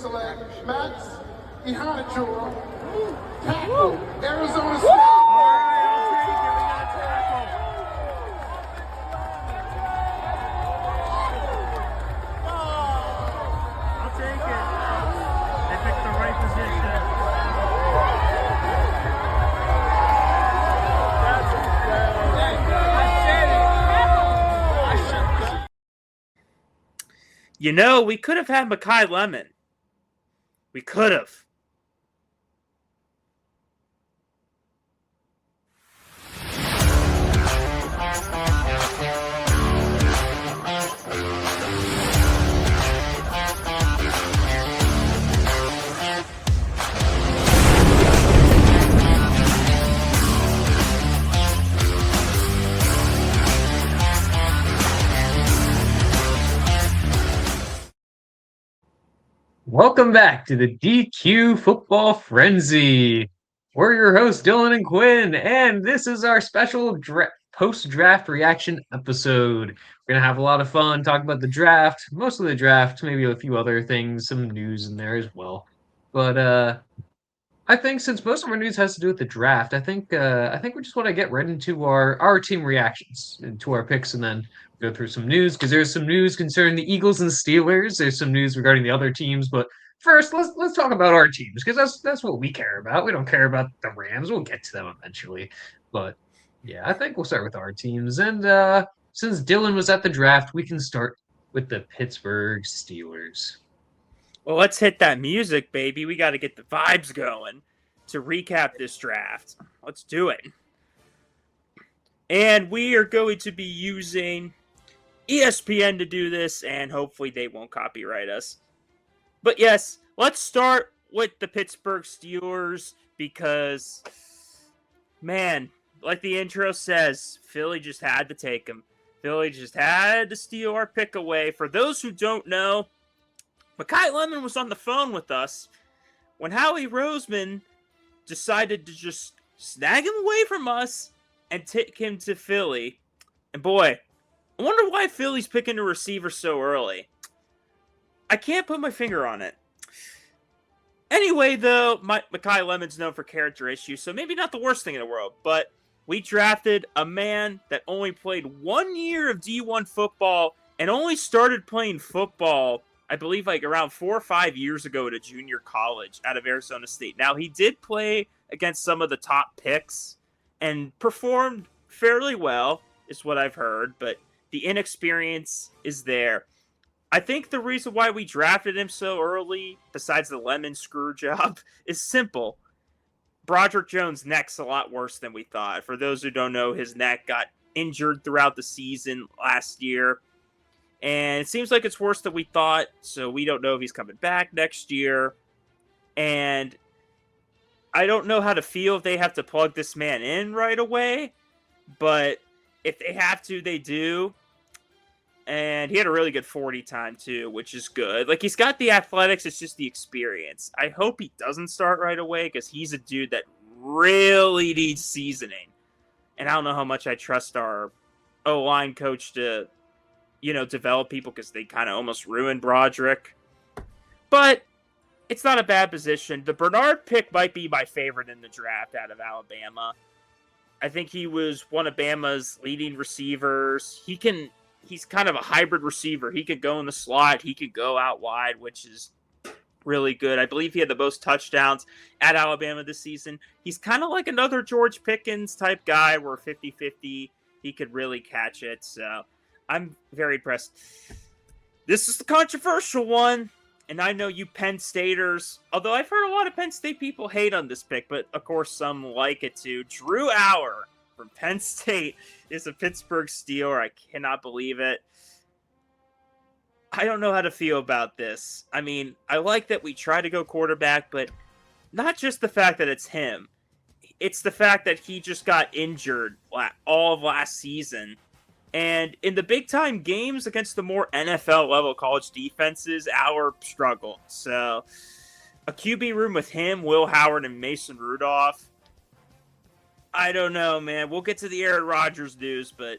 select Max Ihanachua, tackle, Arizona State. You know, we could have had Makai Lemon. We could have. Welcome back to the DQ Football Frenzy. We're your hosts, Dylan and Quinn, and this is our special post-draft reaction episode. We're going to have a lot of fun talking about the draft, most of the draft, maybe a few other things, some news in there as well. But I think since most of our news has to do with the draft, I think we just want to get right into our team reactions to our picks, and then go through some news because there's some news concerning the Eagles and the Steelers. There's some news regarding the other teams, but first let's talk about our teams because that's what we care about. We don't care about the Rams. We'll get to them eventually, but yeah, I think we'll start with our teams. And since Dylan was at the draft, we can start with the Pittsburgh Steelers. Well, let's hit that music, baby. We got to get the vibes going to recap this draft. Let's do it. And we are going to be using ESPN to do this, and hopefully they won't copyright us. But yes, let's start with the Pittsburgh Steelers because, man, like the intro says, Philly just had to take him. Philly just had to steal our pick away. For those who don't know, Makai Lemon was on the phone with us when Howie Roseman decided to just snag him away from us and take him to Philly. And boy, I wonder why Philly's picking a receiver so early. I can't put my finger on it. Anyway, though, Makai Lemon's known for character issues, so maybe not the worst thing in the world, but we drafted a man that only played 1 year of D1 football and only started playing football, I believe, like around 4 or 5 years ago at a junior college out of Arizona State. Now, he did play against some of the top picks and performed fairly well, is what I've heard, but the inexperience is there. I think the reason why we drafted him so early, besides the Lemon screw job, is simple. Broderick Jones' neck's a lot worse than we thought. For those who don't know, his neck got injured throughout the season last year. And it seems like it's worse than we thought, so we don't know if he's coming back next year. And I don't know how to feel if they have to plug this man in right away, but if they have to, they do. And he had a really good 40 time, too, which is good. Like, he's got the athletics, it's just the experience. I hope he doesn't start right away, because he's a dude that really needs seasoning. And I don't know how much I trust our O-line coach to, develop people, because they kind of almost ruined Broderick. But it's not a bad position. The Bernard pick might be my favorite in the draft out of Alabama. I think he was one of Bama's leading receivers. He's kind of a hybrid receiver. He could go in the slot. He could go out wide, which is really good. I believe he had the most touchdowns at Alabama this season. He's kind of like another George Pickens type guy where 50-50, he could really catch it. So I'm very impressed. This is the controversial one. And I know you Penn Staters, although I've heard a lot of Penn State people hate on this pick, but of course some like it too. Drew Auer from Penn State is a Pittsburgh Steeler. I cannot believe it. I don't know how to feel about this. I mean, I like that we try to go quarterback, but not just the fact that it's him. It's the fact that he just got injured all of last season. And in the big-time games against the more NFL-level college defenses, Auer struggled. So, a QB room with him, Will Howard, and Mason Rudolph. I don't know, man. We'll get to the Aaron Rodgers news, but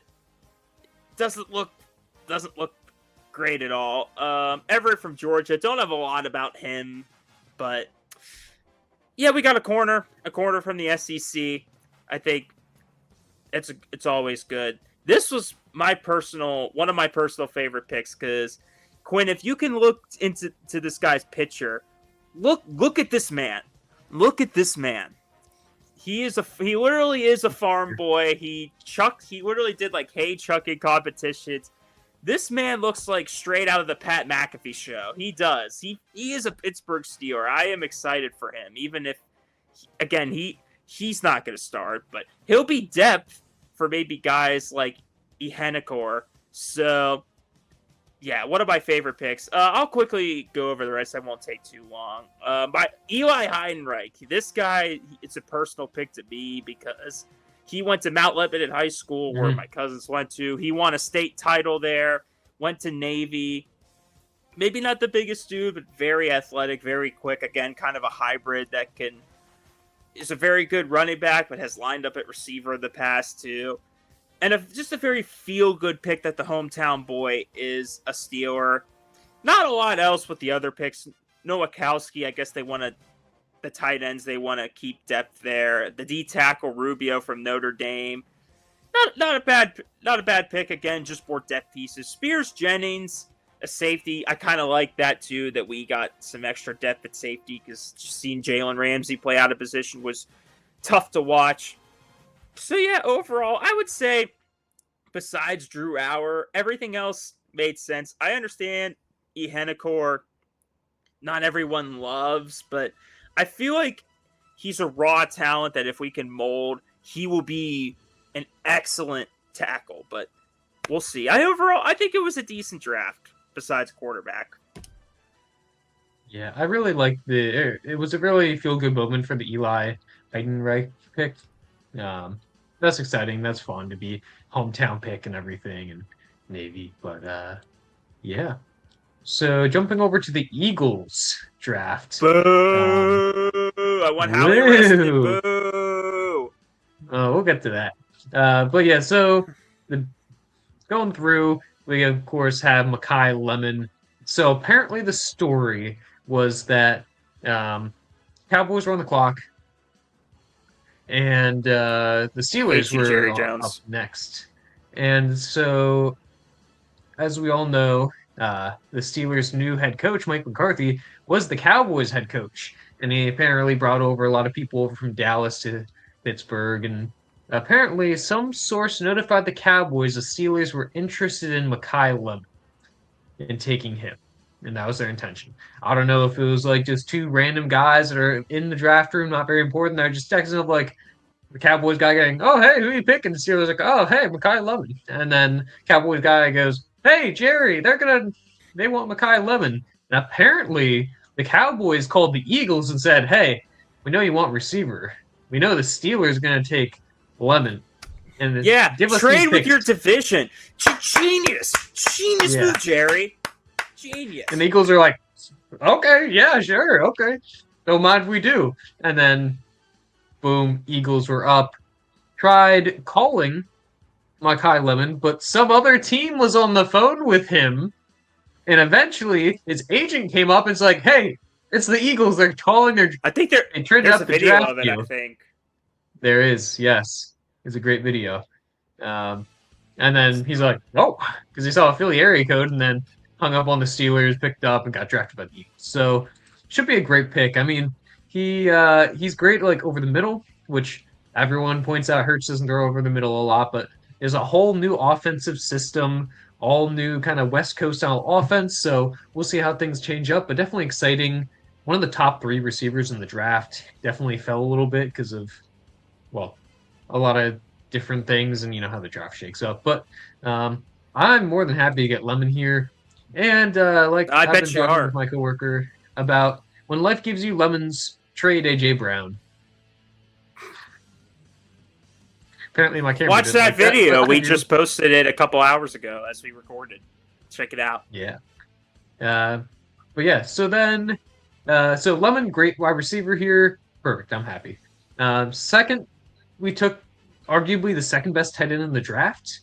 doesn't look great at all. Everett from Georgia. Don't have a lot about him, but yeah, we got a corner from the SEC. I think it's always good. This was one of my personal favorite picks because Quinn, if you can look into this guy's picture, look at this man. Look at this man. He literally is a farm boy. He literally did like hay chucking competitions. This man looks like straight out of the Pat McAfee show. He does. He is a Pittsburgh Steeler. I am excited for him, even if, again, he's not going to start, but he'll be depth for maybe guys like Ihenacore. So, yeah, one of my favorite picks. I'll quickly go over the rest. I won't take too long. By Eli Heidenreich. This guy, it's a personal pick to me because he went to Mount Lebanon High School, where my cousins went to. He won a state title there, went to Navy. Maybe not the biggest dude, but very athletic, very quick. Again, kind of a hybrid that is a very good running back, but has lined up at receiver in the past too. And just a very feel-good pick that the hometown boy is a Steeler. Not a lot else with the other picks. Nowakowski, I guess they want to... The tight ends, they want to keep depth there. The D tackle Rubio from Notre Dame, not a bad pick. Again, just more depth pieces. Spears Jennings, a safety. I kind of like that too. That we got some extra depth at safety because seeing Jalen Ramsey play out of position was tough to watch. So yeah, overall, I would say besides Drew Auer, everything else made sense. I understand Ihenacore, not everyone loves, but I feel like he's a raw talent that if we can mold, he will be an excellent tackle. But we'll see. I think it was a decent draft besides quarterback. Yeah, I really like it was a really feel-good moment for the Eli Heidenreich pick. That's exciting. That's fun to be hometown pick and everything and Navy. But yeah. So jumping over to the Eagles draft. Boo! I want Howie arrested. Boo! We'll get to that. But yeah, so going through, we of course have Mekhi Lemon. So apparently the story was that Cowboys were on the clock, and the Steelers were up next. And so, as we all know, the Steelers' new head coach, Mike McCarthy, was the Cowboys' head coach. And he apparently brought over a lot of people over from Dallas to Pittsburgh. And apparently, some source notified the Cowboys the Steelers were interested in Mekhi Lemon and taking him. And that was their intention. I don't know if it was like just two random guys that are in the draft room, not very important. They're just texting up like the Cowboys guy going, "Oh, hey, who are you picking?" The Steelers like, "Oh, hey, Mekhi Lemon." And then Cowboys guy goes, "Hey, Jerry, they want Mekhi Lemon." And apparently the Cowboys called the Eagles and said, "Hey, we know you want receiver. We know the Steelers are going to take Lemon. And yeah, give us trade with your division." Genius move, Jerry. Genius. And the Eagles are like, "Okay, yeah, sure, okay. Don't mind if we do." And then, boom, Eagles were up. Tried calling Mekhi Lemon, but some other team was on the phone with him. And eventually, his agent came up and was like, "Hey, it's the Eagles. They're calling their." I think there's a video of it. I think there is. Yes, it's a great video. And then he's like, "Oh," because he saw a Philly area code, and then hung up on the Steelers, picked up, and got drafted by the Eagles. So, should be a great pick. I mean, he's great like over the middle, which everyone points out Hurts doesn't throw over the middle a lot, but there's a whole new offensive system, all new kind of West Coast style offense. So we'll see how things change up, but definitely exciting. One of the top 3 receivers in the draft. Definitely fell a little bit because of, well, a lot of different things, and you know how the draft shakes up. But I'm more than happy to get Lemon here. And like I've been talking with my coworker about, when life gives you lemons, trade AJ Brown. Apparently my camera. Watch that video. We just posted it a couple hours ago as we recorded. Check it out. Yeah. But yeah, so then so Lemon, great wide receiver here. Perfect. I'm happy. Second, we took arguably the second best tight end in the draft.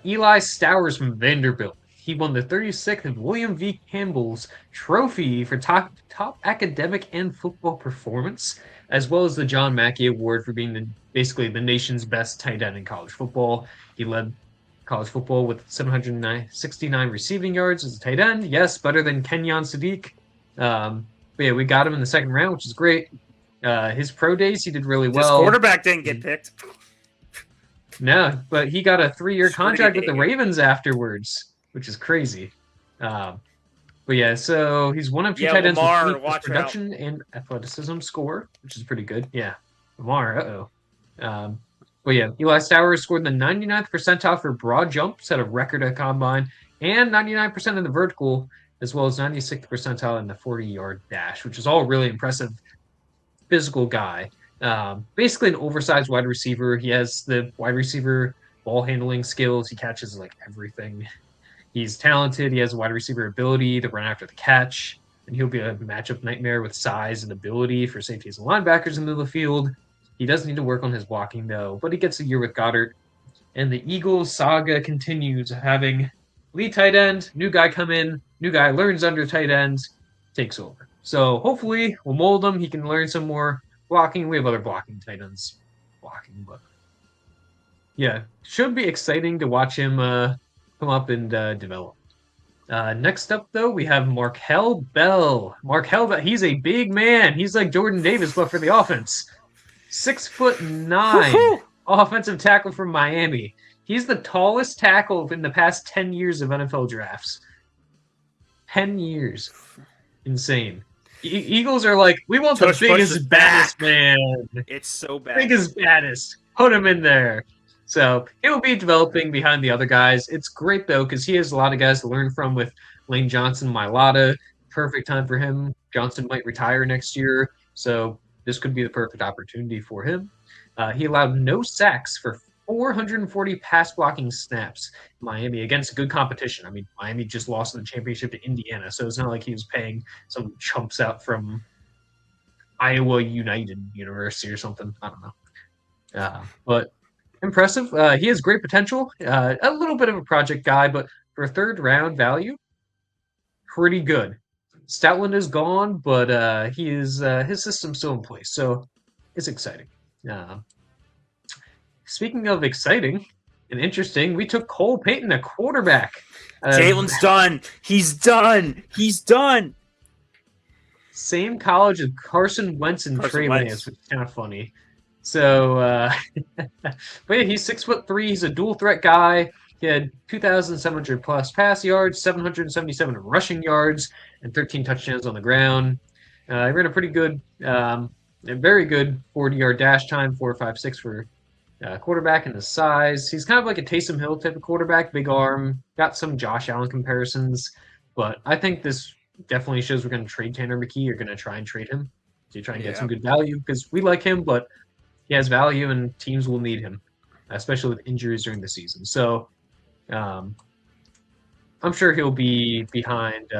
Eli Stowers from Vanderbilt. he won the 36th William V. Campbell's Trophy for top academic and football performance, as well as the John Mackey Award for being basically the nation's best tight end in college football. He led college football with 769 receiving yards as a tight end. Yes, better than Kenyon Sadiq. But yeah, we got him in the second round, which is great. His pro days, he did really well. His quarterback didn't get picked. No, but he got a 3-year contract with the Ravens afterwards, which is crazy. But yeah, so he's one of two tight ends with production and athleticism score, which is pretty good. Yeah, Lamar, but yeah, Eli Stowers scored in the 99th percentile for broad jump, set a record at combine, and 99% in the vertical, as well as 96th percentile in the 40-yard dash, which is all really impressive. Physical guy. Basically an oversized wide receiver. He has the wide receiver ball handling skills. He catches like everything. He's talented. He has wide receiver ability to run after the catch, and he'll be a matchup nightmare with size and ability for safeties and linebackers into the field. He does need to work on his blocking though, but he gets a year with Goddard. And the Eagles saga continues, having lead tight end, new guy come in, new guy learns under tight ends, takes over. So hopefully we'll mold him. He can learn some more blocking. We have other blocking tight ends blocking, but yeah, should be exciting to watch him come up and develop. Next up, though, we have Markel Bell. Markel Bell, he's a big man. He's like Jordan Davis, but for the offense. 6'9", offensive tackle from Miami. He's the tallest tackle in the past 10 years of NFL drafts. 10 years. Insane. Eagles are like, we want the biggest, baddest man. It's so bad. Biggest, baddest. Put him in there. So he'll be developing behind the other guys. It's great, though, because he has a lot of guys to learn from with Lane Johnson, Mailata. Perfect time for him. Johnson might retire next year, so this could be the perfect opportunity for him. He allowed no sacks for 440 pass blocking snaps in Miami against good competition. I mean, Miami just lost the championship to Indiana, so it's not like he was paying some chumps out from Iowa United University or something. I don't know. But impressive. He has great potential. A little bit of a project guy, but for a third round value, pretty good. Stoutland is gone, but his system's still in place, so it's exciting. Speaking of exciting and interesting, we took Cole Payton, a quarterback. Jalen's done. He's done. He's done. Same college as Carson Wentz and Trey Lance, which is kind of funny. So, but yeah, he's 6'3". He's a dual threat guy. He had 2,700 plus pass yards, 777 rushing yards, and 13 touchdowns on the ground. He ran a pretty good, a very good 40-yard dash time, 4.56 for quarterback, and the size. He's kind of like a Taysom Hill type of quarterback, big arm, got some Josh Allen comparisons, but I think this definitely shows we're going to trade Tanner McKee. You're going to try and trade him to try and get some good value because we like him, but he has value and teams will need him, especially with injuries during the season. So I'm sure he'll be behind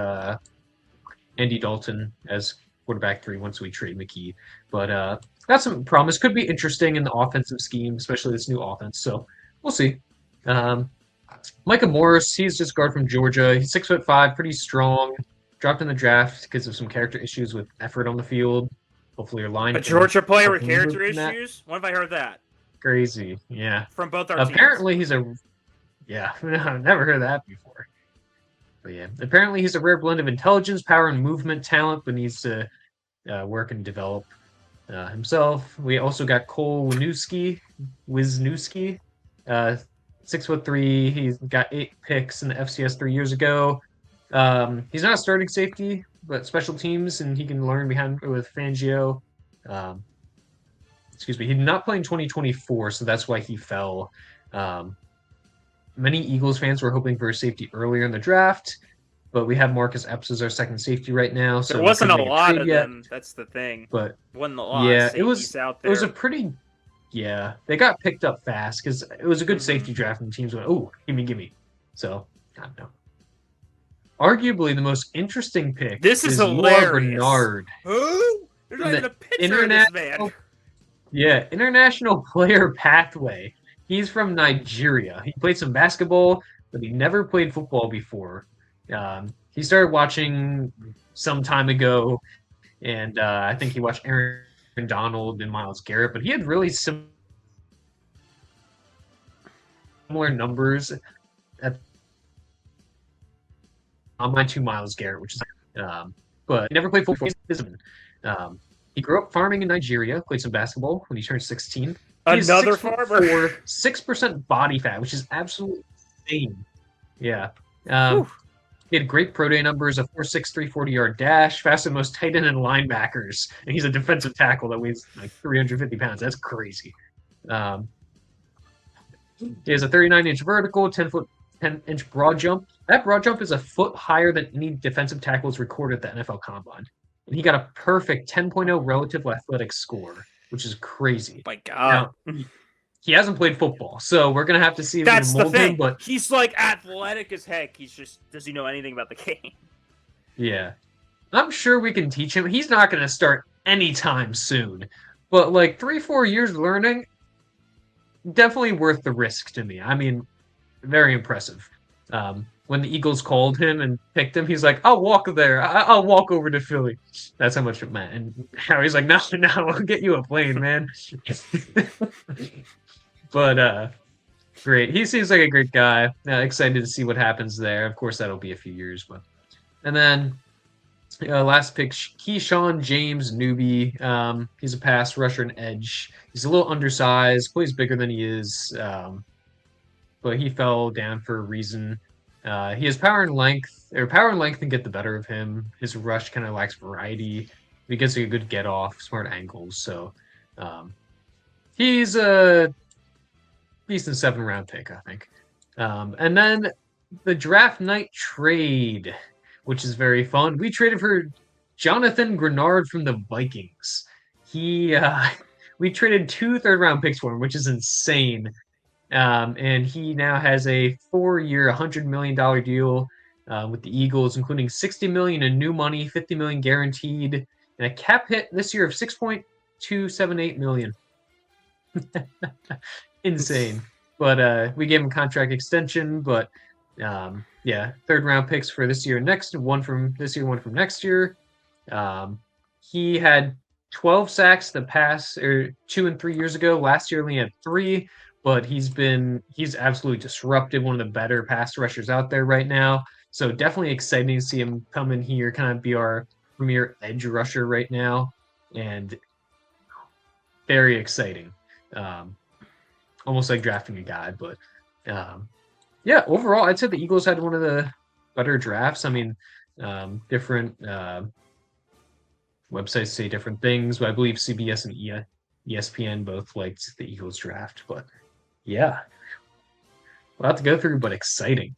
Andy Dalton as quarterback 3 once we trade McKee. But got some promise. Could be interesting in the offensive scheme, especially this new offense. So we'll see. Micah Morris, he's just guard from Georgia. He's 6'5", pretty strong. Dropped in the draft because of some character issues with effort on the field. Hopefully your line. A Georgia player with character issues? When have I heard that? Crazy, yeah. From both our Apparently teams. I've never heard that before. But yeah, apparently he's a rare blend of intelligence, power, and movement talent, but needs to work and develop himself. We also got Cole Wisniewski, 6'3". He's got 8 picks in the FCS 3 years ago. He's not a starting safety, but special teams, and he can learn behind with Fangio. He did not play in 2024, so that's why he fell. Many Eagles fans were hoping for a safety earlier in the draft, but we have Marcus Epps as our second safety right now. So there wasn't a lot of them. That's the thing. But wasn't a lot of safeties out there. It was a pretty. Yeah, they got picked up fast because it was a good safety draft, and teams went, "Oh, gimme!" So I don't know. Arguably, the most interesting pick. This is hilarious. Bernard. Who? There's not even a picture of this man. Yeah, international player pathway. He's from Nigeria. He played some basketball, but he never played football before. He started watching some time ago, and I think he watched Aaron Donald and Myles Garrett, but he had really similar numbers at online to Myles Garrett, which is but he never played football. He grew up farming in Nigeria, played some basketball when he turned 16. He's Another 6'4", 6% body fat, which is absolutely insane. Yeah. He had great pro day numbers, a 4.63 40-yard dash, fastest than most tight end and linebackers. And he's a defensive tackle that weighs like 350 pounds. That's crazy. He has a 39-inch vertical, 10-inch broad jump. That broad jump is a foot higher than any defensive tackles recorded at the NFL Combine. And he got a perfect 10.0 relative athletic score, which is crazy. My God. Now, he hasn't played football, so we're going to have to see if That's we can mold the thing. him. But he's like athletic as heck. He's just, does he know anything about the game? yeah. I'm sure we can teach him. He's not going to start anytime soon. But like 3-4 years learning, definitely worth the risk to me. I mean, very impressive. When the Eagles called him and picked him, he's like, "I'll walk there. I'll walk over to Philly." That's how much it meant. And Harry's like, "No, I'll get you a plane, man." But great. He seems like a great guy. Excited to see what happens there. Of course, that'll be a few years, but and then last pick, Keyshawn James Newby. He's a pass rusher and edge. He's a little undersized, plays bigger than he is, but he fell down for a reason. He has power and length can get the better of him. His rush kind of lacks variety. He gets a good get off, smart angles. So he's a decent 7th-round pick, I think. And then the draft night trade, which is very fun. We traded for Jonathan Grenard from the Vikings. We traded 2 third-round picks for him, which is insane. And he now has a 4-year, $100 million deal with the Eagles, including $60 million in new money, $50 million guaranteed, and a cap hit this year of $6.278 million. Insane. But we gave him a contract extension, but yeah, 3rd-round picks for this year and next, one from this year, one from next year. He had 12 sacks the past 2 and 3 years ago. Last year only had 3. But he's absolutely disruptive, one of the better pass rushers out there right now. So definitely exciting to see him come in here, kind of be our premier edge rusher right now, and very exciting. Almost like drafting a guy, but yeah, overall, I'd say the Eagles had one of the better drafts. I mean, different websites say different things, but I believe CBS and ESPN both liked the Eagles draft, but yeah. A lot to go through, but exciting.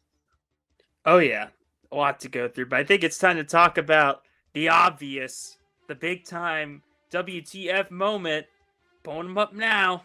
Oh, yeah. A lot to go through. But I think it's time to talk about the obvious, the big time WTF moment. Pulling them up now.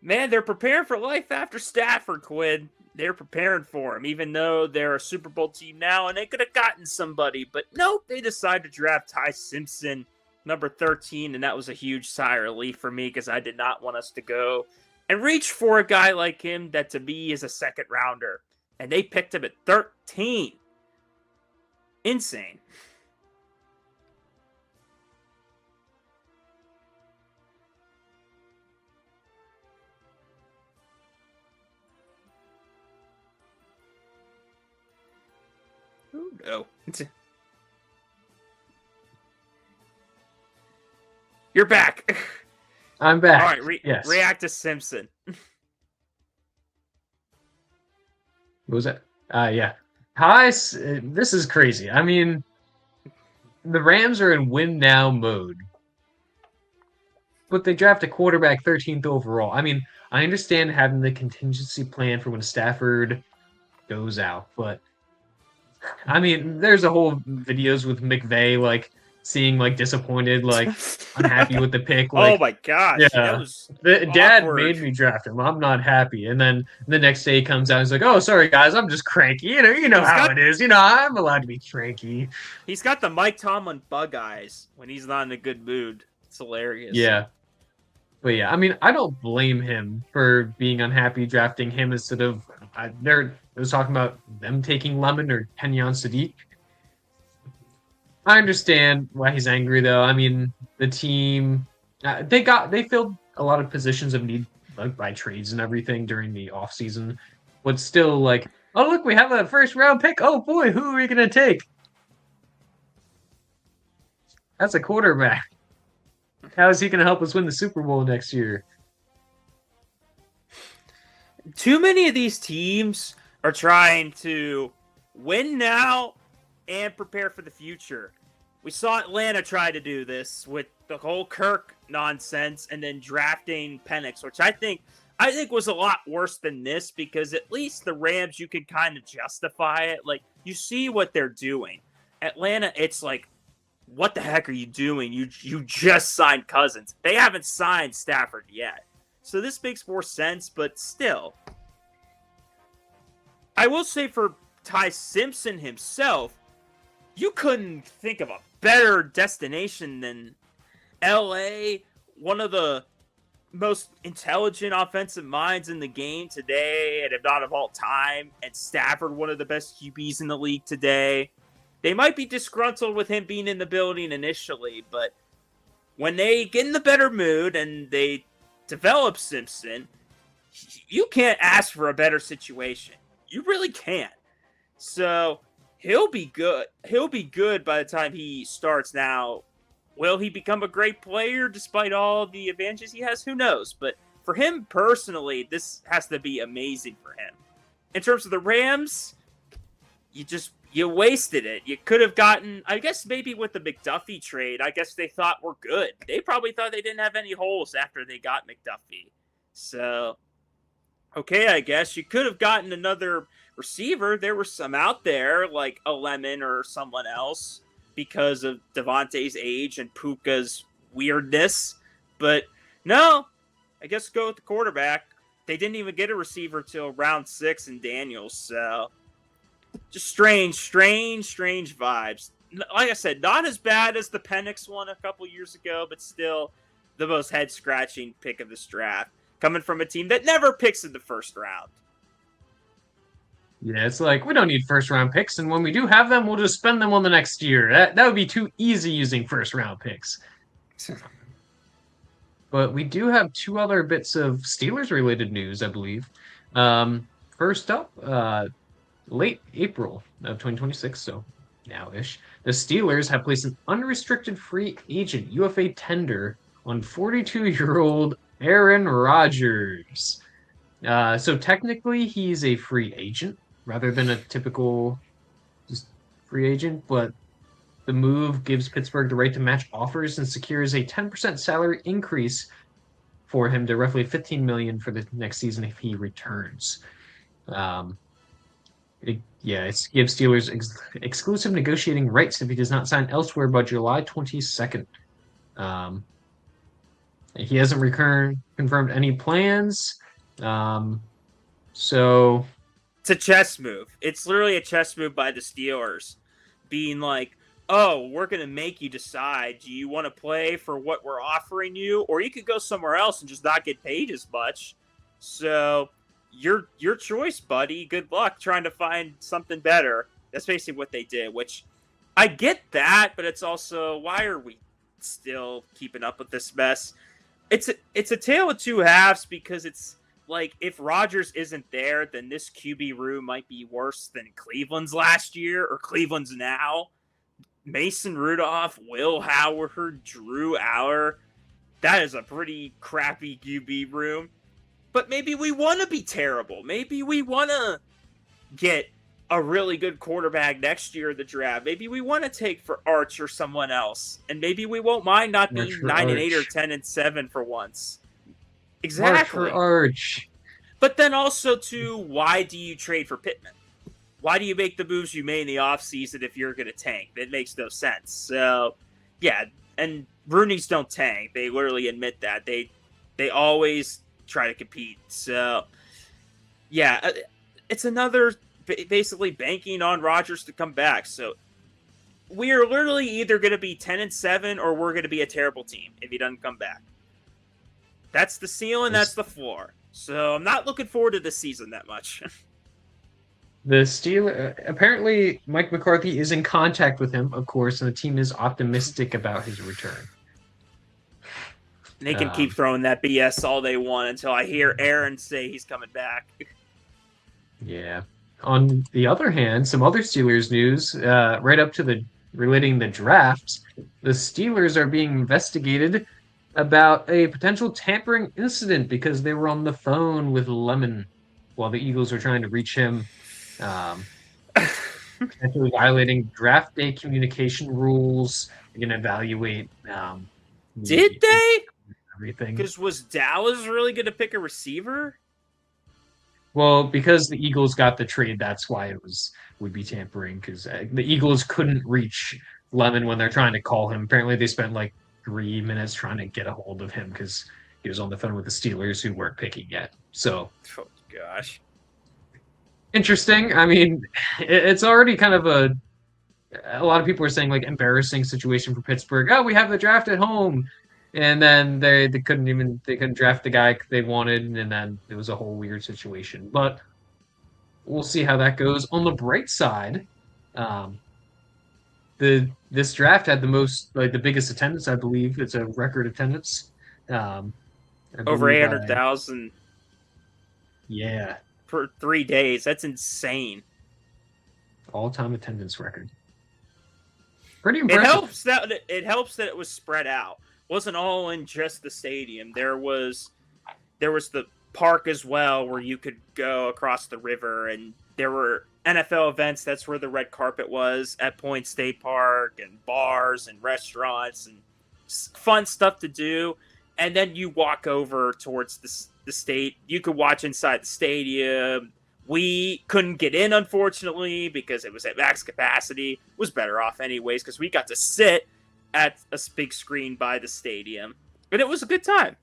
Man, they're preparing for life after Stafford, Quinn. They're preparing for him, even though they're a Super Bowl team now and they could have gotten somebody. But nope, they decided to draft Ty Simpson, number 13, and that was a huge sigh of relief for me because I did not want us to go and reach for a guy like him that to me is a 2nd rounder. And they picked him at 13. Insane. Oh, no. You're back. I'm back. All right, yes. React to Simpson. What was that? Yeah. This is crazy. I mean, the Rams are in win now mode, but they draft a quarterback 13th overall. I mean, I understand having the contingency plan for when Stafford goes out, but I mean, there's a whole videos with McVay like seeing like disappointed, like unhappy with the pick. Like, oh my gosh, yeah, that was Dad awkward. made me draft him. I'm not happy. And then the next day he comes out, he's like, "Oh, sorry guys, I'm just cranky. You know how it is. You know, I'm allowed to be cranky." He's got the Mike Tomlin bug eyes when he's not in a good mood. It's hilarious. Yeah. But yeah, I mean, I don't blame him for being unhappy drafting him instead of There was talking about them taking Lemon or Kenyon Sadiq. I understand why he's angry, though. I mean, the team they filled a lot of positions of need like by trades and everything during the off season, but still, like, oh look, we have a first round pick. Oh boy, who are we gonna take? That's a quarterback. How is he gonna help us win the Super Bowl next year? Too many of these teams are trying to win now and prepare for the future. We saw Atlanta try to do this with the whole Kirk nonsense and then drafting Penix, which I think was a lot worse than this, because at least the Rams, you could kind of justify it. Like, you see what they're doing. Atlanta, it's like, what the heck are you doing? You just signed Cousins. They haven't signed Stafford yet. So this makes more sense, but still. I will say for Ty Simpson himself, you couldn't think of a better destination than LA, one of the most intelligent offensive minds in the game today, and if not of all time, and Stafford, one of the best QBs in the league today. They might be disgruntled with him being in the building initially, but when they get in the better mood and they develop Simpson, you can't ask for a better situation. You really can't. So he'll be good. He'll be good by the time he starts. Now, will he become a great player despite all the advantages he has? Who knows? But for him personally, this has to be amazing for him. In terms of the Rams, you wasted it. You could have gotten, I guess maybe with the McDuffie trade, I guess they thought we're good. They probably thought they didn't have any holes after they got McDuffie. So, okay, I guess you could have gotten another receiver. There were some out there, like a Lemon or someone else, because of Devontae's age and Puka's weirdness. But no, I guess go with the quarterback. They didn't even get a receiver till round 6 in Daniels, so just strange vibes. Like I said, not as bad as the Penix one a couple years ago, but still the most head-scratching pick of this draft, coming from a team that never picks in the first round. Yeah, it's like, we don't need first-round picks, and when we do have them, we'll just spend them on the next year. That would be too easy using first-round picks. But we do have 2 other bits of Steelers-related news, I believe. First up, late April of 2026, so now-ish, the Steelers have placed an unrestricted free agent UFA tender on 42-year-old Aaron Rodgers. So technically, he's a free agent rather than a typical just free agent, but the move gives Pittsburgh the right to match offers and secures a 10% salary increase for him to roughly $15 million for the next season if he returns. It gives Steelers exclusive negotiating rights if he does not sign elsewhere by July 22nd. He hasn't confirmed any plans. So it's a chess move. It's literally a chess move by the Steelers, being like, oh, we're going to make you decide. Do you want to play for what we're offering you? Or you could go somewhere else and just not get paid as much. So your choice, buddy. Good luck trying to find something better. That's basically what they did, which I get that, but it's also, why are we still keeping up with this mess? It's a tale of two halves, because it's like, if Rodgers isn't there, then this QB room might be worse than Cleveland's last year or Cleveland's now. Mason Rudolph, Will Howard, Drew Aller. That is a pretty crappy QB room. But maybe we want to be terrible. Maybe we want to get a really good quarterback next year in the draft. Maybe we want to take for Arch or someone else. And maybe we won't mind not being 9-8 or 10-7 for once. Exactly. Arch. But then also, too, why do you trade for Pittman? Why do you make the moves you made in the offseason if you're going to tank? That makes no sense. So, yeah, and Rooney's don't tank. They literally admit that. They always try to compete. So, yeah, it's another basically banking on Rodgers to come back. So, we are literally either going to be 10-7 or we're going to be a terrible team if he doesn't come back. That's the ceiling, that's the floor. So I'm not looking forward to this season that much. The Steelers apparently Mike McCarthy is in contact with him, of course, and the team is optimistic about his return. They can keep Um, throwing that BS all they want until I hear Aaron say he's coming back. yeah. On the other hand, some other Steelers news, right up to the relating the draft, the Steelers are being investigated about a potential tampering incident because they were on the phone with Lemon while the Eagles were trying to reach him, um, potentially violating draft day communication rules. They're going to evaluate Did they? everything. Because was Dallas really going to pick a receiver? Well, because the Eagles got the trade, that's why would be tampering because the Eagles couldn't reach Lemon when they're trying to call him. Apparently, they spent like 3 minutes trying to get a hold of him because he was on the phone with the Steelers who weren't picking yet. So Oh, gosh. interesting. I mean, it's already kind of a lot of people are saying like embarrassing situation for Pittsburgh. Oh, we have the draft at home. And then they couldn't draft the guy they wanted, and then it was a whole weird situation. But we'll see how that goes. On the bright side, um, this draft had the biggest attendance. I believe it's a record attendance. I Over believe 800,000 yeah, for 3 days. That's insane. all-time attendance record. Pretty It impressive. helps that it was spread out. It wasn't all in just the stadium. There was the park as well where you could go across the river, and there were NFL events. That's where the red carpet was at Point State Park, and bars and restaurants and fun stuff to do. And then you walk over towards the state. You could watch inside the stadium. We couldn't get in, unfortunately, because it was at max capacity. It was better off anyways, because we got to sit at a big screen by the stadium. And it was a good time.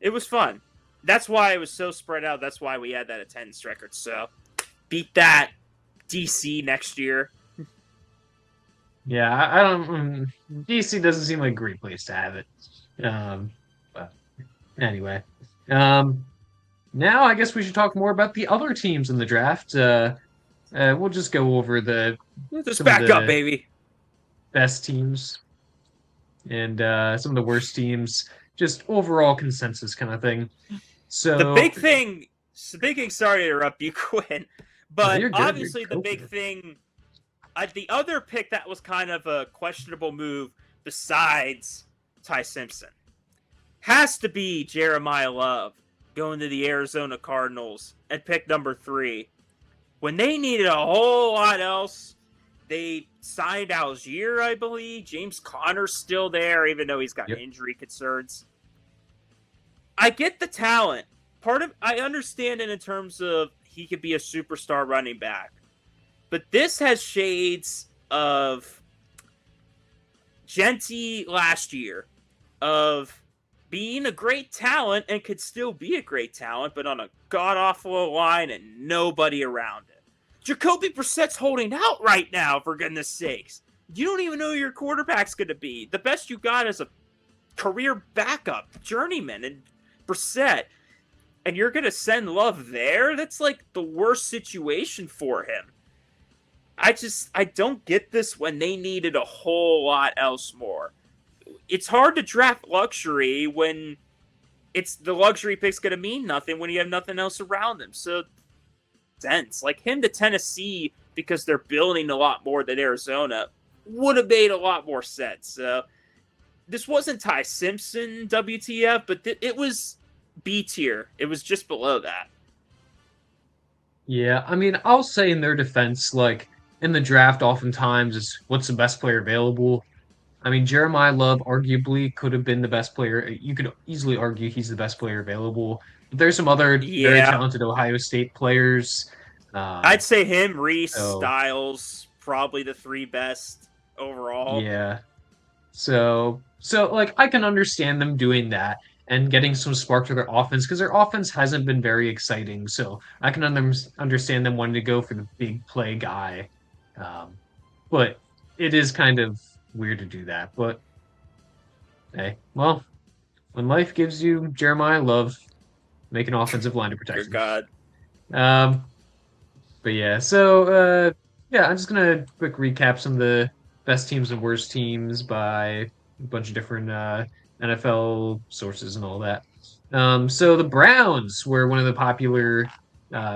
It was fun. That's why it was so spread out. That's why we had that attendance record. So, beat that, DC, next year. Yeah, I don't. DC doesn't seem like a great place to have it. But anyway, now I guess we should talk more about the other teams in the draft. We'll just go over Just some of back up, the baby. best teams and some of the worst teams. Just overall consensus kind of thing. So The big thing. Sorry to interrupt you, Quinn, but you're good, obviously you're the big good. thing. The other pick that was kind of a questionable move, besides Ty Simpson, has to be Jeremiyah Love going to the Arizona Cardinals at pick number 3. When they needed a whole lot else, they signed Algier, I believe. James Conner's still there, even though he's got injury concerns. I get the talent. I understand it in terms of he could be a superstar running back. But this has shades of Genty last year, of being a great talent and could still be a great talent, but on a god-awful line and nobody around it. Jacoby Brissett's holding out right now, for goodness sakes. You don't even know who your quarterback's going to be. The best you got is a career backup, journeyman, and Brissett. And you're going to send Love there? That's like the worst situation for him. I don't get this when they needed a whole lot else more. It's hard to draft luxury when the luxury pick's going to mean nothing when you have nothing else around them. So, sense. Like him to Tennessee, because they're building a lot more than Arizona, would have made a lot more sense. So, this wasn't Ty Simpson, WTF, but it was B tier. It was just below that. Yeah, I mean, I'll say in their defense, like in the draft, oftentimes is what's the best player available. I mean, Jeremiyah Love arguably could have been the best player. You could easily argue he's the best player available. But there's some other very Yeah. talented Ohio State players. I'd say him, Reese, so- Styles, probably the 3 best overall. Yeah. So like I can understand them doing that and getting some spark to their offense because their offense hasn't been very exciting. So I can understand them wanting to go for the big play guy. But it is kind of weird to do that. But hey, well, when life gives you Jeremiyah Love, make an offensive line to protect Dear him. God. But yeah, so yeah, I'm just gonna quick recap some of the best teams and worst teams by a bunch of different NFL sources and all that. So the Browns were one of the popular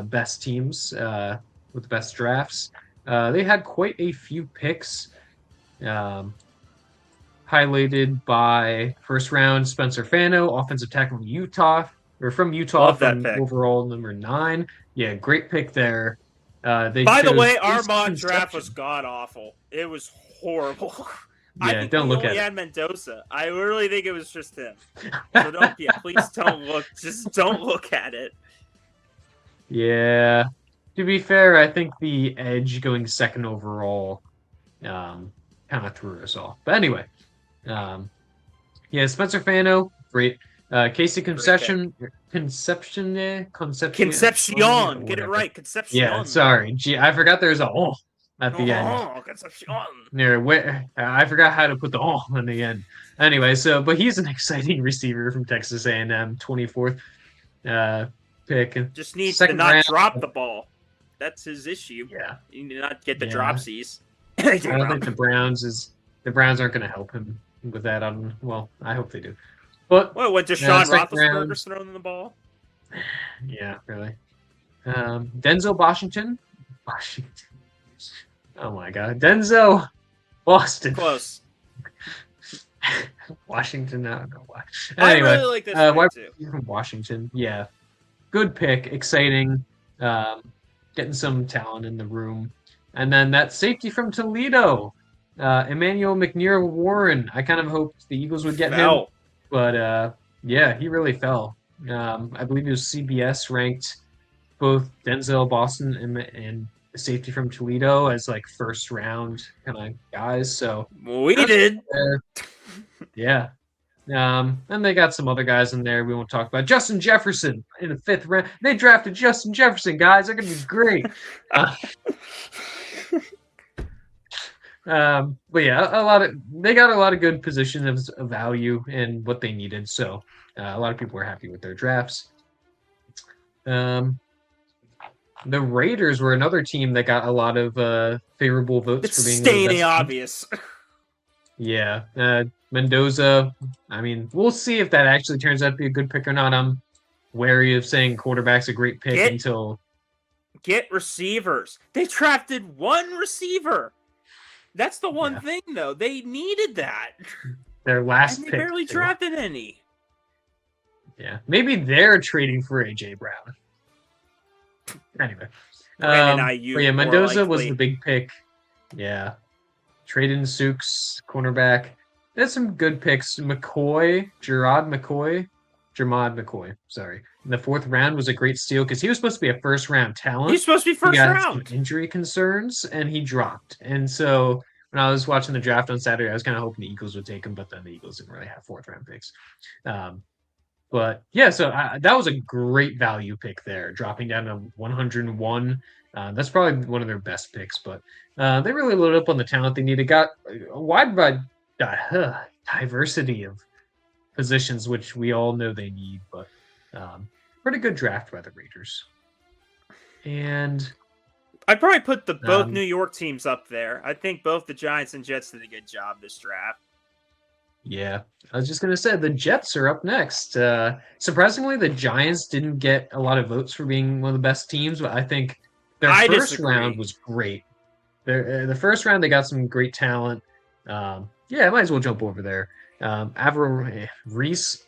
best teams with the best drafts. They had quite a few picks, um, highlighted by first round Spencer Fano, offensive tackle from Utah, or from Utah Love that from pick. overall number 9. Yeah, great pick there. They By the chose way, our Casey mock draft Conception. was god awful. It was horrible. I Yeah, think don't we look only at had Mendoza. I really think it was just him. So don't, yeah, please don't look. Just don't look at it. Yeah. To be fair, I think the edge going second overall kind of threw us off. But anyway, um, yeah, Spencer Fano, great. Casey Concepcion. Get it whatever. right. Yeah, Concepcion. sorry. Gee, I forgot there's a at the end. Oh, Concepcion. I forgot how to put the in the end. Anyway, but he's an exciting receiver from Texas A&M, 24th pick. Just needs to Second not round. drop the ball. That's his issue. Yeah. You need to not get the Yeah. dropsies. I don't think the Browns aren't going to help him with that. Well, I hope they do. But What, went to Sean second round. Roethlisberger throwing the ball? Yeah, really. Denzel Washington. Oh my God, Denzel Boston. Close. Washington. I don't know why. I Anyway, really like this pick too. from Washington. Yeah, good pick. Exciting. Getting some talent in the room. And then that safety from Toledo, Emmanuel McNear Warren. I kind of hoped the Eagles would get him, but yeah, he really fell. I believe it was CBS ranked both Denzel Boston and the safety from Toledo as like first round kind of guys. So We did. Yeah. And they got some other guys in there we won't talk about. Justin Jefferson in the 5th round. They drafted Justin Jefferson, guys. They're gonna be great. But yeah, they got a lot of good positions of value and what they needed. So a lot of people were happy with their drafts. The Raiders were another team that got a lot of favorable votes It's for being staining obvious. Yeah, Mendoza. I mean, we'll see if that actually turns out to be a good pick or not. I'm wary of saying quarterback's a great pick until get receivers. They drafted one receiver. That's the one thing, though. They needed that. Their last and they pick. Barely drafted any. Yeah, maybe they're trading for AJ Brown. Anyway, Mendoza was the big pick. Yeah. Traded Sooks, cornerback. There's some good picks. Jermod McCoy, sorry. In the 4th round was a great steal because he was supposed to be a first-round talent. He's supposed to be first round. Some injury concerns, and he dropped. And so when I was watching the draft on Saturday, I was kind of hoping the Eagles would take him, but then the Eagles didn't really have 4th-round picks. But yeah, so that was a great value pick there, dropping down to 101. That's probably one of their best picks, but they really loaded up on the talent they needed. Got a wide diversity of positions, which we all know they need, but pretty good draft by the Raiders. And I'd probably put both New York teams up there. I think both the Giants and Jets did a good job this draft. Yeah, I was just going to say the Jets are up next. Surprisingly, the Giants didn't get a lot of votes for being one of the best teams, but I think their first round was great. The first round, they got some great talent. Yeah, I might as well jump over there. Reese,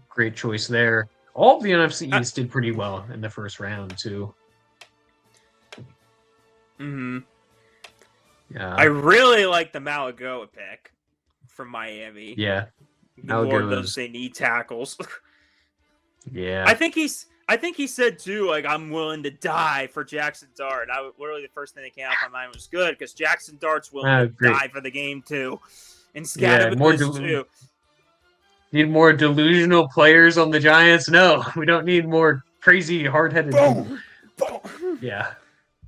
great choice there. All of the NFC East did pretty well in the first round, too. Mm-hmm. I really like the Malagoa pick from Miami. Yeah. More of those they need tackles. Yeah. I think he said too, like, I'm willing to die for Jackson Dart. And literally the first thing that came out of my mind was good because Jackson Dart's willing to die for the game too. And Scattergood too. Need more delusional players on the Giants? No, we don't need more crazy hard-headed people. Yeah.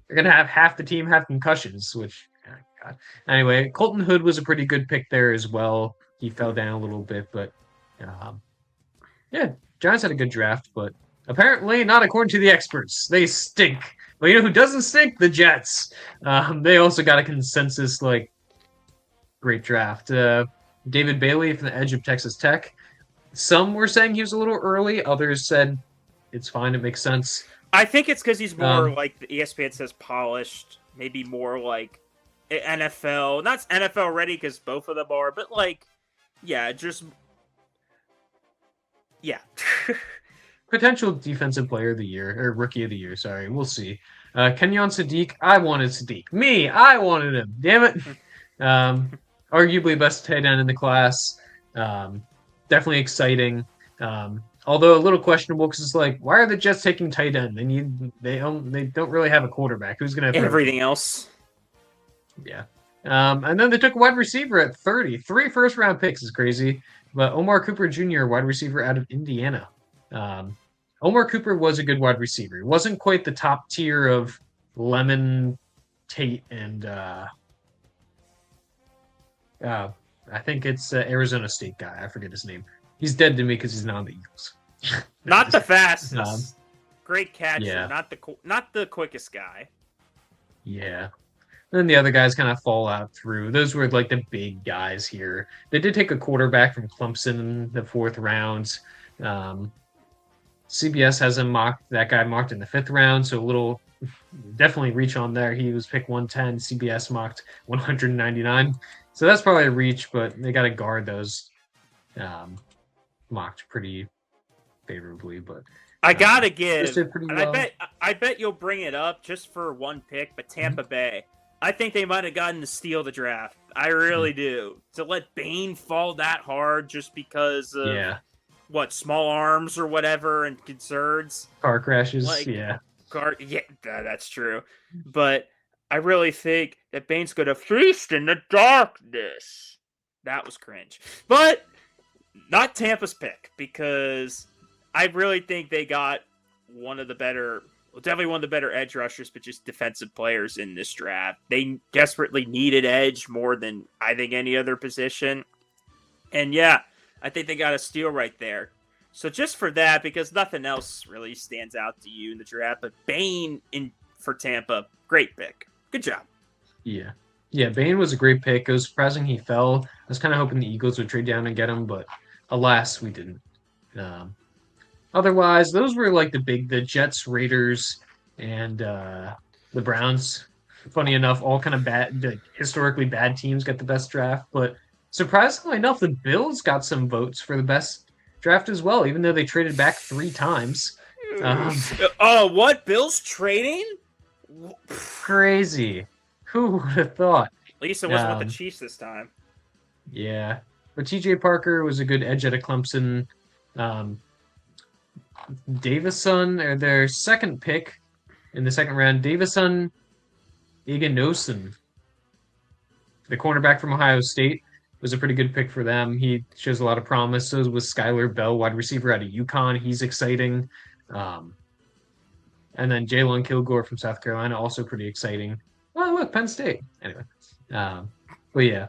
They're gonna have half the team have concussions, which God. Anyway, Colton Hood was a pretty good pick there as well. He fell down a little bit, but yeah, Giants had a good draft, but apparently not according to the experts. They stink. Well, you know who doesn't stink? The Jets. They also got a consensus great draft. David Bailey from the edge of Texas Tech. Some were saying he was a little early. Others said it's fine. It makes sense. I think it's because he's more like the ESPN says polished, maybe more like NFL. Not NFL ready because both of them are, but yeah. Potential defensive player of the year or rookie of the year. Sorry, we'll see. Kenyon Sadiq. I wanted Sadiq. I wanted him. Damn it. Arguably best tight end in the class. Definitely exciting. Although a little questionable because it's like, why are the Jets taking tight end? They don't really have a quarterback. Who's gonna have everything else? Yeah. And then they took a wide receiver at 30. 3 first-round picks is crazy. But Omar Cooper Jr., wide receiver out of Indiana. Omar Cooper was a good wide receiver. He wasn't quite the top tier of Lemon, Tate, and I think it's Arizona State guy. I forget his name. He's dead to me because he's not on the Eagles. Not the fastest. Great catcher. Yeah. Not the quickest guy. Yeah. Then the other guys kind of fall out through. Those were like the big guys here. They did take a quarterback from Clemson in the 4th round. CBS has that guy mocked in the 5th round, so a little definitely reach on there. He was picked 110. CBS mocked 199. So that's probably a reach, but they got to guard those mocked pretty favorably. But I gotta give, well. I bet you'll bring it up just for one pick, but Tampa Bay. I think they might have gotten to steal the draft. I really do. To let Bane fall that hard just because of small arms or whatever and concerns. Car crashes, that's true. But I really think that Bane's going to feast in the darkness. That was cringe. But not Tampa's pick because I really think they got definitely one of the better edge rushers, but just defensive players in this draft. They desperately needed edge more than I think any other position. And yeah, I think they got a steal right there. So just for that, because nothing else really stands out to you in the draft, but Bane for Tampa, great pick. Good job. Yeah. Yeah, Bane was a great pick. It was surprising he fell. I was kind of hoping the Eagles would trade down and get him, but alas, we didn't. Otherwise, those were like the Jets, Raiders, and the Browns. Funny enough, all kind of historically bad teams got the best draft. But surprisingly enough, the Bills got some votes for the best draft as well, even though they traded back 3 times. What? Bills trading? Crazy. Who would have thought? At least it wasn't with the Chiefs this time. Yeah. But TJ Parker was a good edge out of Clemson. Davison, or their second pick in the 2nd round, Davison Iganosin, the cornerback from Ohio State, was a pretty good pick for them. He shows a lot of promise. So was Skylar Bell, wide receiver out of UConn. He's exciting. And then Jalen Kilgore from South Carolina, also pretty exciting. Oh, look, Penn State. Anyway. But yeah,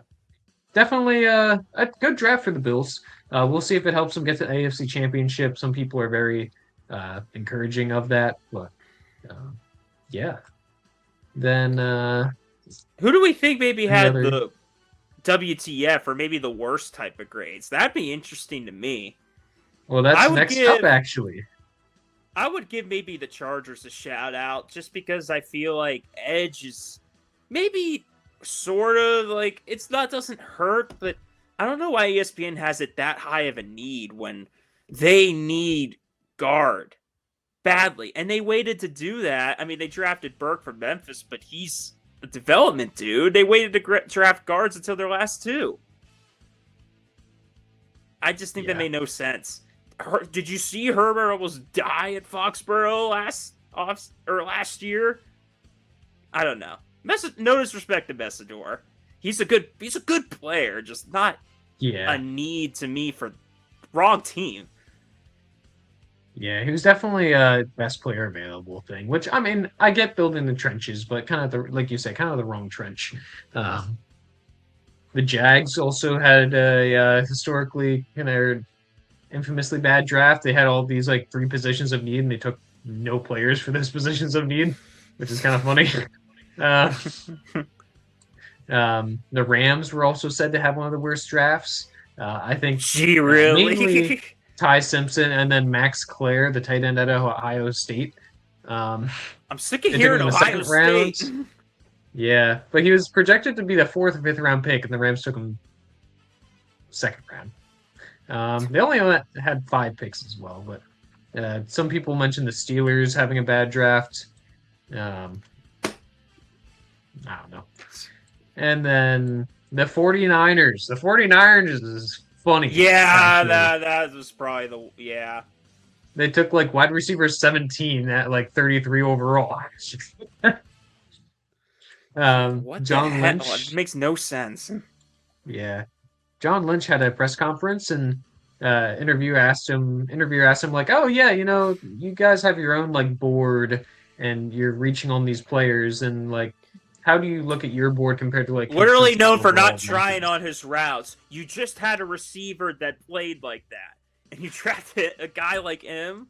definitely a good draft for the Bills. We'll see if it helps them get to the AFC Championship. Some people are very encouraging of that. But yeah. Then who do we think maybe had the WTF or maybe the worst type of grades? That'd be interesting to me. Well, that's next up, actually. I would give maybe the Chargers a shout out just because I feel like edge is maybe sort of like doesn't hurt, but I don't know why ESPN has it that high of a need when they need guard badly. And they waited to do that. I mean, they drafted Burke from Memphis, but he's a development dude. They waited to draft guards until their last 2. I just think that made no sense. Did you see Herbert almost die at Foxborough last year? I don't know. No disrespect to Messidor. He's a good player, just not a need to me for wrong team. Yeah, he was definitely a best player available thing, which, I mean, I get building the trenches, but kind of like you said, kind of the wrong trench. The Jags also had a historically infamously bad draft. They had all these 3 positions of need, and they took no players for those positions of need. which is kind of funny. Uh, the Rams were also said to have one of the worst drafts. I think Gee, really? mainly Ty Simpson and then Max Clare, the tight end out of Ohio State. I'm sick of They took hearing him in the Ohio second round. State. Yeah, but he was projected to be the 4th or 5th round pick, and the Rams took him second round. They only had 5 picks as well, but some people mentioned the Steelers having a bad draft. I don't know. And then the 49ers. The 49ers is funny. Yeah, that was probably yeah. They took like wide receiver 17 at like 33 overall. What John the hell? Lynch. It makes no sense. Yeah. John Lynch had a press conference and interviewer asked him like, "Oh yeah, you guys have your own like board and you're reaching on these players and like how do you look at your board compared to like Literally known for not overall trying rankings?" on his routes. You just had a receiver that played like that, and you drafted a guy like him.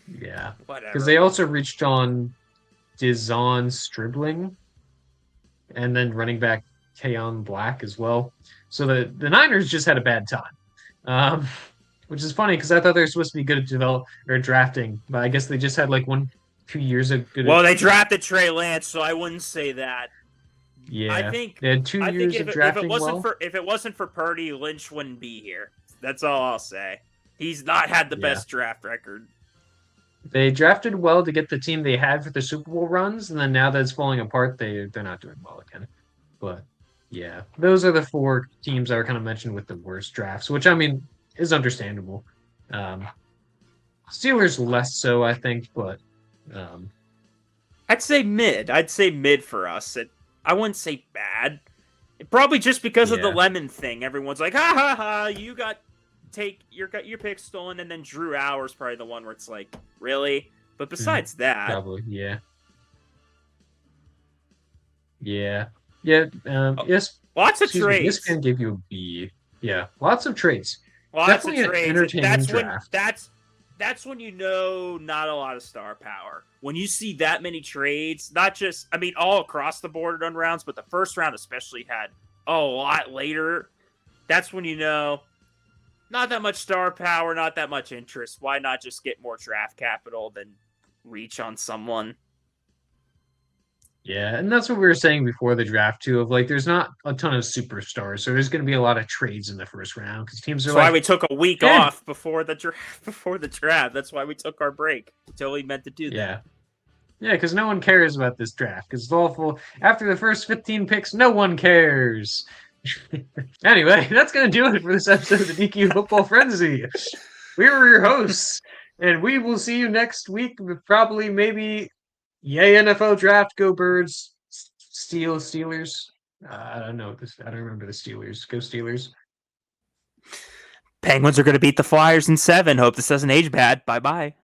Yeah. Whatever. Because they also reached on Dizon Stribling and then running back Keon Black as well. So the Niners just had a bad time. Which is funny because I thought they were supposed to be good at drafting, but I guess they just had like 1-2 years of good. Well, they drafted Trey Lance, so I wouldn't say that. Yeah, I think they had 2 years of drafting. If it wasn't for Purdy, Lynch wouldn't be here. That's all I'll say. He's not had the best draft record. They drafted well to get the team they had for the Super Bowl runs, and then now that it's falling apart, they're not doing well again. But yeah, those are the 4 teams that are kind of mentioned with the worst drafts, which I mean is understandable. Steelers less so, I think, but I'd say mid. I'd say mid for us. I wouldn't say bad. Probably just because of the lemon thing. Everyone's like, ha ha ha, you got your pick stolen, and then Drew Hour's probably the one where it's like, really? But besides that, probably yes. Lots of trades. This can give you a B. Yeah, lots of trades. Lots Definitely of trades. An entertaining draft. That's when you know not a lot of star power. When you see that many trades, not just all across the board on rounds, but the first round especially had a lot later. That's when you know not that much star power, not that much interest. Why not just get more draft capital than reach on someone? Yeah, and that's what we were saying before the draft too. Of like, there's not a ton of superstars, so there's going to be a lot of trades in the first round because teams are That's like. why we took a week off before the draft. That's why we took our break until we meant to do that. Yeah, because no one cares about this draft because it's awful. After the first 15 picks, no one cares. Anyway, that's going to do it for this episode of the DQ Football Frenzy. We were your hosts, and we will see you next week with probably maybe. Yay, NFL draft, go Birds, Steelers. I don't know. I don't remember the Steelers. Go Steelers. Penguins are going to beat the Flyers in 7. Hope this doesn't age bad. Bye-bye.